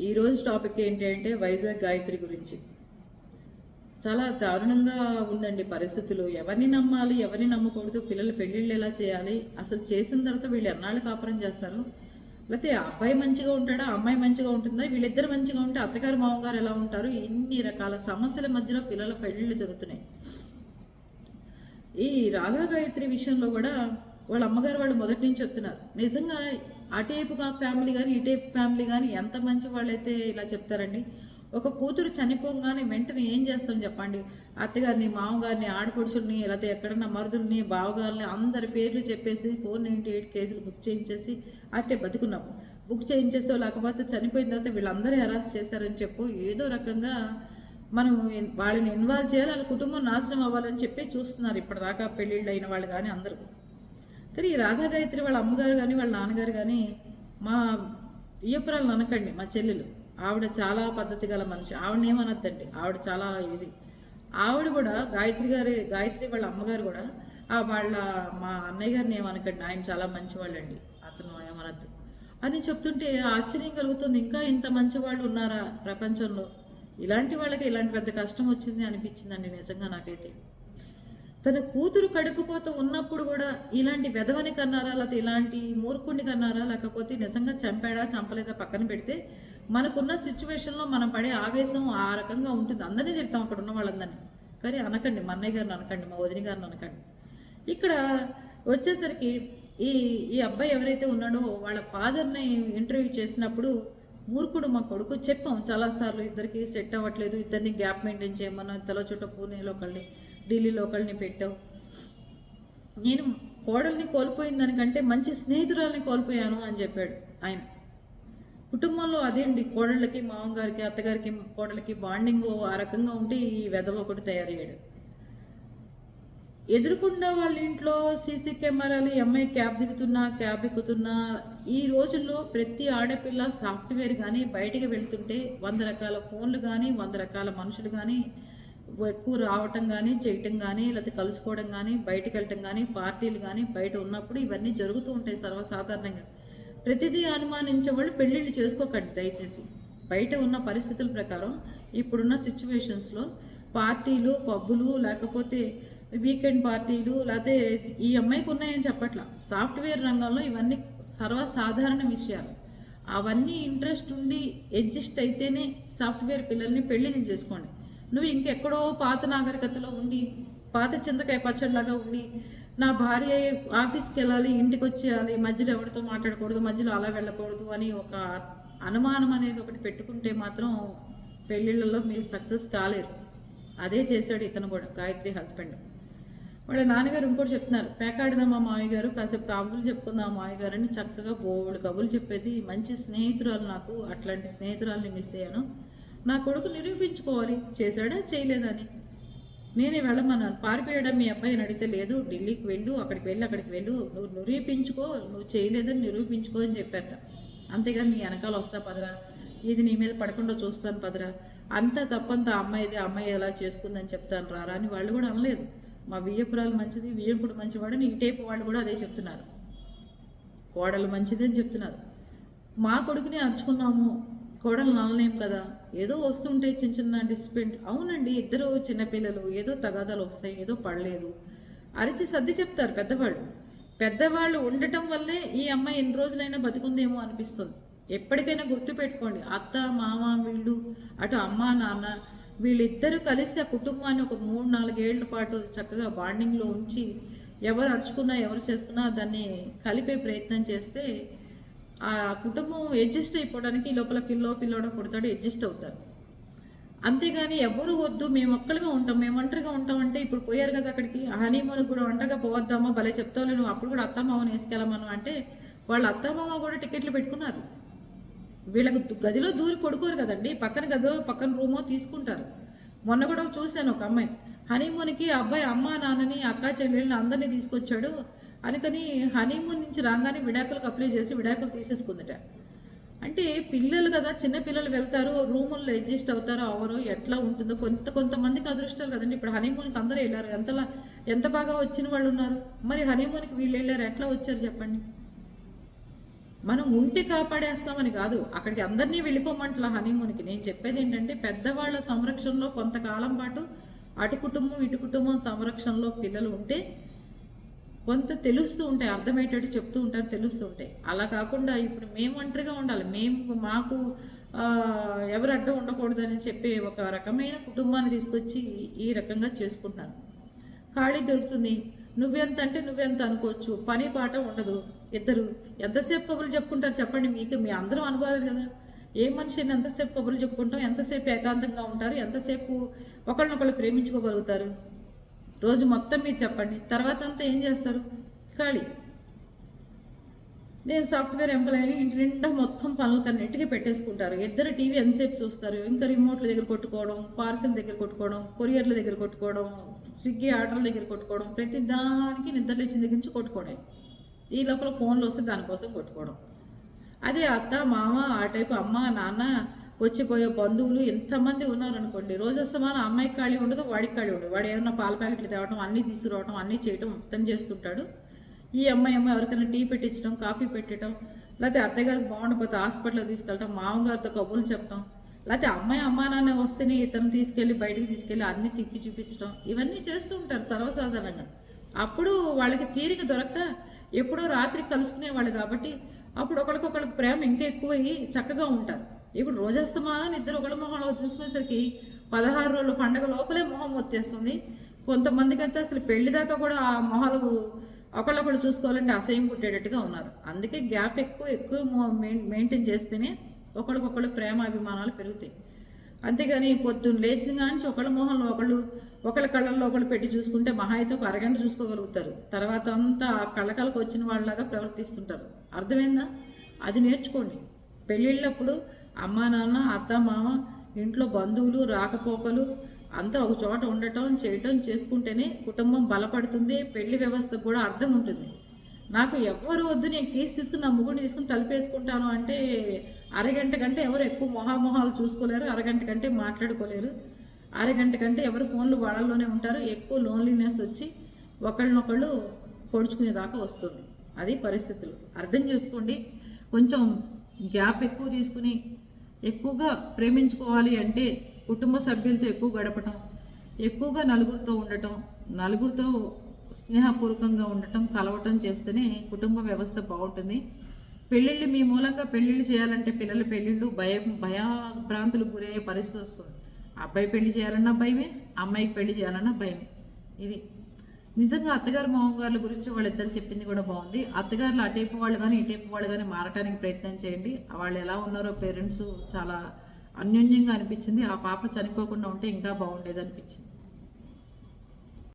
ఈరోజు టాపిక్ ఏంటి అంటే వైజాగ్ గాయత్రి గురించి. చాలా దారుణంగా ఉందండి పరిస్థితులు. ఎవరిని నమ్మాలి, ఎవరిని నమ్మకూడదు, పిల్లల పెళ్ళిళ్ళు ఎలా చేయాలి, అసలు చేసిన తర్వాత వీళ్ళు ఎన్నాళ్ళు కాపురం చేస్తారు, లేకపోతే అబ్బాయి మంచిగా ఉంటాడా, అమ్మాయి మంచిగా ఉంటుందా, వీళ్ళిద్దరు మంచిగా ఉంటే అత్తగారు మామగారు ఎలా ఉంటారు, ఇన్ని రకాల సమస్యల మధ్యలో పిల్లల పెళ్ళిళ్ళు జరుగుతున్నాయి. ఈ రాధా గాయత్రి విషయంలో కూడా వాళ్ళ అమ్మగారు వాళ్ళు మొదటి నుంచి చెప్తున్నారు. నిజంగా అటేపుగా ఫ్యామిలీ కానీ ఇటేపు ఫ్యామిలీ కానీ ఎంత మంచి వాళ్ళైతే ఇలా చెప్తారండి. ఒక కూతురు చనిపోగానే వెంటనే ఏం చేస్తాం చెప్పండి, అత్తగారిని, మామగారిని, ఆడపడుచుల్ని, లేకపోతే ఎక్కడన్నా మరుదుల్ని, బావగారిని అందరి పేర్లు చెప్పేసి 498 కేసులు బుక్ చేయించేసి అట్టే బతుకున్నాము. బుక్ చేయించేసో లేకపోతే చనిపోయిన తర్వాత వీళ్ళందరూ హెరాస్ చేశారని చెప్పు ఏదో రకంగా మనం వాళ్ళని ఇన్వాల్వ్ చేయాలి, వాళ్ళ కుటుంబం నాశనం అవ్వాలని చెప్పి చూస్తున్నారు ఇప్పటిదాకా పెళ్ళిళ్ళు అయిన వాళ్ళు కానీ అందరూ. కానీ ఈ రాధా గాయత్రి వాళ్ళ అమ్మగారు కానీ వాళ్ళ నాన్నగారు కానీ మా వియ్యపురాలు అనకండి, మా చెల్లెలు ఆవిడ చాలా పద్ధతి గల మనిషి, ఆవిడని ఏమనొద్దండి, ఆవిడ చాలా ఇది. ఆవిడ కూడా గాయత్రి వాళ్ళ అమ్మగారు కూడా వాళ్ళ మా అన్నయ్య గారిని ఏమనకండి, ఆయన చాలా మంచివాళ్ళండి, అతను ఏమనద్దు అని చెప్తుంటే ఆశ్చర్యం కలుగుతుంది. ఇంకా ఇంత మంచి వాళ్ళు ఉన్నారా ప్రపంచంలో, ఇలాంటి వాళ్ళకి ఇలాంటి పెద్ద కష్టం వచ్చింది అనిపించిందండి నిజంగా నాకైతే. తన కూతురు కడుపుకోత ఉన్నప్పుడు కూడా ఇలాంటి వెధవని కన్నారా, లేకపోతే ఇలాంటి మూర్ఖుడిని కన్నారా, లేకపోతే నిజంగా చంపాడా చంపలేదా పక్కన పెడితే మనకున్న సిచ్యువేషన్లో మనం పడే ఆవేశం ఆ రకంగా ఉంటుంది. అందరినీ చెప్తాం అక్కడ ఉన్న వాళ్ళందరినీ, కానీ అనకండి, మా అన్నయ్య గారిని అనకండి, మా వదిన గారిని అనకండి. ఇక్కడ వచ్చేసరికి ఈ ఈ అబ్బాయి ఎవరైతే ఉన్నాడో వాళ్ళ ఫాదర్ని ఇంటర్వ్యూ చేసినప్పుడు మూర్ఖుడు మా కొడుకు చెప్పాం చాలాసార్లు, ఇద్దరికి సెట్ అవ్వట్లేదు, ఇద్దరిని గ్యాప్ మెయింటైన్ చేయమన్నా, తల చుట్ట పూణేలో ఒకళ్ళని ఢిల్లీలో ఒకళ్ళని పెట్టావు, నేను కోడల్ని కోల్పోయిన దానికంటే మంచి స్నేహితురాలని కోల్పోయాను అని చెప్పాడు ఆయన. కుటుంబంలో అదేంటి, కోడళ్ళకి మామగారికి అత్తగారికి కోడలకి బాండింగ్ ఆ రకంగా ఉంటే ఈ వెధవ ఒకటి తయారయ్యాడు. ఎదురుకుండా వాళ్ళ ఇంట్లో సీసీ కెమెరాలు, అమ్మాయి క్యాబ్ దిగుతున్నా క్యాబ్ ఎక్కుతున్నా, ఈ రోజుల్లో ప్రతి ఆడపిల్ల సాఫ్ట్వేర్ కానీ బయటికి వెళ్తుంటే 100 రకాల ఫోన్లు కానీ 100 రకాల మనుషులు కానీ ఎక్కువ రావటం కానీ చేయటం కానీ లేకపోతే కలుసుకోవడం కానీ బయటకు వెళ్ళటం కానీ పార్టీలు కానీ బయట ఉన్నప్పుడు ఇవన్నీ జరుగుతూ ఉంటాయి సర్వసాధారణంగా. ప్రతిదీ అనుమానించే వాళ్ళు పెళ్ళిళ్ళు చేసుకోకండి దయచేసి. బయట ఉన్న పరిస్థితుల ప్రకారం ఇప్పుడున్న సిచ్యువేషన్స్లో పార్టీలు, పబ్బులు, లేకపోతే వీకెండ్ పార్టీలు, లేకపోతే ఈ అమ్మాయికి ఉన్నాయని చెప్పట్లా, సాఫ్ట్వేర్ రంగంలో ఇవన్నీ సర్వసాధారణ విషయాలు. అవన్నీ ఇంట్రెస్ట్ ఉండి అడ్జస్ట్ అయితేనే సాఫ్ట్వేర్ పిల్లల్ని పెళ్ళిళ్ళు చేసుకోండి. నువ్వు ఇంకెక్కడో పాత నాగరికతలో ఉండి పాత చింతకాయ పచ్చడిలాగా ఉండి నా భార్య ఆఫీస్కి వెళ్ళాలి, ఇంటికి వచ్చేయాలి, మధ్యలో ఎవరితో మాట్లాడకూడదు, మధ్యలో అలా వెళ్ళకూడదు అని ఒక అనుమానం అనేది ఒకటి పెట్టుకుంటే మాత్రం పెళ్ళిళ్ళలో మీరు సక్సెస్ కాలేరు. అదే చేశాడు ఇతను కూడా, గాయత్రి హస్బెండ్. వాళ్ళ నాన్నగారు ఇంకోటి చెప్తున్నారు, పేకాడిదాం మా మామయ్య గారు, కాసేపు కబుర్లు చెప్పుకుందాం మామయ్య గారు అని చక్కగా బోల్డ్ కబుర్లు చెప్పేది. మంచి స్నేహితురాలు, నాకు అట్లాంటి స్నేహితురాలని మిస్ అయ్యాను. నా కొడుకు నిరూపించుకోవాలి, చేశాడా చేయలేదని. నేనే వెళ్ళమన్నాను, పారిపోయాడా మీ అబ్బాయిని అడిగితే లేదు, ఢిల్లీకి వెళ్ళు, అక్కడికి వెళ్ళు, నువ్వు నిరూపించుకో, నువ్వు చేయలేదని నిరూపించుకో అని చెప్పారట. అంతేగాని నీ వెనకాల వస్తా పదరా, ఇది నీ మీద పడకుండా చూస్తాను పదరా, అంతా తప్పంతా అమ్మాయిదే, అమ్మాయి ఎలా చేసుకుందని చెప్తాను రారా అని వాళ్ళు కూడా అనలేదు. మా వియ్యపురాలు మంచిది, వియ్యంకుడు మంచివాడు, నీ టైపు వాళ్ళు కూడా అదే చెప్తున్నారు, కోడలు మంచిది అని చెప్తున్నారు. మా కొడుకుని అరుచుకున్నాము, కోడలు నల్లనేం కదా, ఏదో వస్తుంటే చిన్న చిన్న డిస్పెంట్. అవునండి, ఇద్దరు చిన్నపిల్లలు, ఏదో తగాదాలు వస్తాయి, ఏదో పడలేదు, అరిచి సర్ది చెప్తారు పెద్దవాళ్ళు. పెద్దవాళ్ళు ఉండటం వల్లే ఈ అమ్మాయి ఎన్ని రోజులైనా బతుకుందేమో అనిపిస్తుంది. ఎప్పటికైనా గుర్తుపెట్టుకోండి, అత్త మామ వీళ్ళు, అటు అమ్మ నాన్న వీళ్ళిద్దరూ కలిసి ఆ కుటుంబాన్ని ఒక 3-4 ఏళ్ల పాటు చక్కగా బాండింగ్లో ఉంచి ఎవరు అరుచుకున్నా ఎవరు చేసుకున్నా దాన్ని కలిపే ప్రయత్నం చేస్తే ఆ కుటుంబం అడ్జస్ట్ అయిపోవడానికి లోపల పిల్లోడ పుడతాడు, అడ్జస్ట్ అవుతారు. అంతేగాని ఎవరు వద్దు మేము ఒక్కరిగా ఉంటాం, మేము ఒంటరిగా ఉంటామంటే, ఇప్పుడు పోయారు కదా అక్కడికి హనీమూన్కి కూడా ఒంటరిగా పోవద్దామా, భలే చెప్తావు నువ్వు, అప్పుడు కూడా అత్తమామని వేసుకెళ్ళమను అంటే వాళ్ళ అత్తమామ కూడా టికెట్లు పెట్టుకున్నారు. వీళ్ళకి గదిలో దూరి పడుకోరు కదండి, పక్కన గదో పక్కన రూమో తీసుకుంటారు. మొన్న కూడా చూశాను, ఒక అమ్మాయి హనీమూన్కి అబ్బాయి అమ్మ నాన్నని అక్క చెల్లెళ్ళని అందరినీ తీసుకొచ్చాడు అనుకని హనీమూన్ నుంచి రాగానే విడాకులకు అప్లై చేసి విడాకులు తీసేసుకుందట. అంటే పిల్లలు కదా, చిన్న పిల్లలు వెళ్తారు, రూముల్లో అడ్జస్ట్ అవుతారో అవరో ఎట్లా ఉంటుందో కొంతమందికి అదృష్టాలు కదండి. ఇప్పుడు హనీమూన్కి అందరూ వెళ్ళారు, ఎంత బాగా వచ్చిన వాళ్ళు ఉన్నారు. మరి హనీమూన్కి వీళ్ళు వెళ్ళారు, ఎట్లా వచ్చారు చెప్పండి. మనం ఉంటే కాపాడేస్తామని కాదు, అక్కడికి అందరినీ వెళ్ళిపోమంటలా హనీమూన్కి. నేను చెప్పేది ఏంటంటే పెద్దవాళ్ళ సంరక్షణలో కొంతకాలం పాటు అటు కుటుంబం ఇటు కుటుంబం సంరక్షణలో పిల్లలు ఉంటే కొంత తెలుస్తూ ఉంటాయి, అర్థమయ్యేటట్టు చెప్తూ ఉంటారు, తెలుస్తూ ఉంటాయి. అలా కాకుండా ఇప్పుడు మేము ఒంటరిగా ఉండాలి, మాకు ఎవరు అడ్డం ఉండకూడదని చెప్పి ఒక రకమైన కుటుంబాన్ని తీసుకొచ్చి ఈ రకంగా చేసుకుంటున్నాను. ఖాళీ దొరుకుతుంది, నువ్వెంత అంటే నువ్వెంత అనుకోవచ్చు, పని పాట ఉండదు. ఇద్దరు ఎంతసేపు కబుర్లు చెప్పుకుంటారు చెప్పండి? మీకు మీ అందరం అనుభవాలు కదా. ఏ మనిషిని ఎంతసేపు కబుర్లు చెప్పుకుంటాం, ఎంతసేపు ఏకాంతంగా ఉంటారు, ఎంతసేపు ఒకళ్ళనొకళ్ళు ప్రేమించుకోగలుగుతారు? రోజు మొత్తం మీరు చెప్పండి. తర్వాత అంతా ఏం చేస్తారు? ఖాళీ. నేను సాఫ్ట్వేర్ ఎంప్లాయీని, ఇంటి నిండా మొత్తం పనులకన్నిటికీ పెట్టేసుకుంటారు. ఇద్దరు టీవీ ఎంతసేపు చూస్తారు? ఇంకా రిమోట్ల దగ్గర కొట్టుకోవడం, పార్సిల్ దగ్గర కొట్టుకోవడం, కొరియర్ల దగ్గర కొట్టుకోవడం, స్విగ్గీ ఆర్డర్ల దగ్గర కొట్టుకోవడం, ప్రతి దానికి నిద్ర లేచిన దగ్గర నుంచి కొట్టుకోవడం. ఈ లోపల ఫోన్లు వస్తే దానికోసం కొట్టుకోవడం. అదే అత్త మామ ఆ టైపు అమ్మ నాన్న వచ్చిపోయే బంధువులు ఎంతమంది ఉన్నారనుకోండి, రోజు అస్తమానం అమ్మాయికి ఖాళీ ఉండదు, వాడికి ఖాళీ ఉండదు. వాడు ఏమన్నా పాల ప్యాకెట్లు తేవడం, అన్నీ తీసుకురావడం, అన్నీ చేయడం మొత్తం చేస్తుంటాడు. ఈ అమ్మాయి ఎవరికైనా టీ పెట్టించడం, కాఫీ పెట్టడం, లేకపోతే అత్తగారికి బాగుండకపోతే హాస్పిటల్కి తీసుకెళ్ళటం, మామగారితో కబుర్లు చెప్పడం, లేకపోతే అమ్మాయి అమ్మా నాన్న వస్తేనే ఇతను తీసుకెళ్ళి బయటికి తీసుకెళ్ళి అన్నీ తిప్పి చూపించడం, ఇవన్నీ చేస్తూ ఉంటారు సర్వసాధారణంగా. అప్పుడు వాళ్ళకి తీరిక దొరక్క ఎప్పుడో రాత్రి కలుసుకునేవాళ్ళు కాబట్టి అప్పుడు ఒకరికొకరికి ప్రేమ ఇంకా ఎక్కువయ్యి చక్కగా ఉంటారు. ఇప్పుడు రోజస్తమానం ఇద్దరు ఒకళ్ళ మొహంలో చూసుకునేసరికి 16 రోజుల పండగ లోపలే మొహం వచ్చేస్తుంది. కొంతమందికి అయితే అసలు పెళ్లి దాకా కూడా ఆ మొహాలు ఒకళ్ళొకళ్ళు చూసుకోవాలంటే అసహ్యం పుట్టేటట్టుగా ఉన్నారు. అందుకే గ్యాప్ ఎక్కువ మెయింటైన్ చేస్తేనే ఒకళ్ళకొకళ్ళు ప్రేమ అభిమానాలు పెరుగుతాయి. అంతేగాని పొద్దున్న లేచిన కానీ ఒకళ్ళ మొహంలో ఒకళ్ళ కళ్ళల్లో ఒకళ్ళు పెట్టి చూసుకుంటే మహా అయితే ఒక అరగంట చూసుకోగలుగుతారు. తర్వాత అంతా కళ్ళకళ్ళకు వచ్చిన వాళ్ళలాగా ప్రవర్తిస్తుంటారు. అర్థమైందా? అది నేర్చుకోండి. పెళ్ళిళ్ళప్పుడు అమ్మా నాన్న అత్త మామ ఇంట్లో బంధువులు రాకపోకలు అంతా ఒక చోట ఉండటం చేయటం చేసుకుంటేనే కుటుంబం బలపడుతుంది. పెళ్లి వ్యవస్థకు కూడా అర్థం ఉంటుంది. నాకు ఎవ్వరు వద్దు, నేను కేసు తీసుకుని నా ముగ్గురిని తీసుకుని తలుపేసుకుంటాను అంటే అరగంట కంటే ఎవరు ఎక్కువ మొహాలు చూసుకోలేరు, అరగంట కంటే మాట్లాడుకోలేరు, అరగంట కంటే ఎవరు ఫోన్లు వాళ్ళలోనే ఉంటారు. ఎక్కువ లోన్లీనెస్ వచ్చి ఒకళ్ళనొకళ్ళు పొడుచుకునేదాకా వస్తుంది. అది పరిస్థితులు. అర్థం చేసుకోండి. కొంచెం గ్యాప్ ఎక్కువ తీసుకుని ఎక్కువగా ప్రేమించుకోవాలి అంటే కుటుంబ సభ్యులతో ఎక్కువ గడపటం, ఎక్కువగా నలుగురితో ఉండటం, నలుగురితో స్నేహపూర్వకంగా ఉండటం, కలవటం చేస్తేనే కుటుంబ వ్యవస్థ బాగుంటుంది. పెళ్ళిళ్ళు మీ మూలంగా పెళ్ళిళ్ళు చేయాలంటే పిల్లల పెళ్ళిళ్ళు భయభ్రాంతులకు గురయ్యే పరిస్థితి వస్తుంది. అబ్బాయి పెళ్లి చేయాలన్నా భయమే, అమ్మాయికి పెళ్లి చేయాలన్నా భయమే. ఇది నిజంగా అత్తగారు మామగారుల గురించి వాళ్ళిద్దరు చెప్పింది కూడా బాగుంది. అత్తగారులు అటేపు వాళ్ళు కానీ ఇటేపు వాళ్ళు కానీ మారటానికి ప్రయత్నం చేయండి. వాళ్ళు ఎలా ఉన్నారో పేరెంట్స్ చాలా అన్యోన్యంగా అనిపించింది. ఆ పాప చనిపోకుండా ఉంటే ఇంకా బాగుండేది అనిపించింది.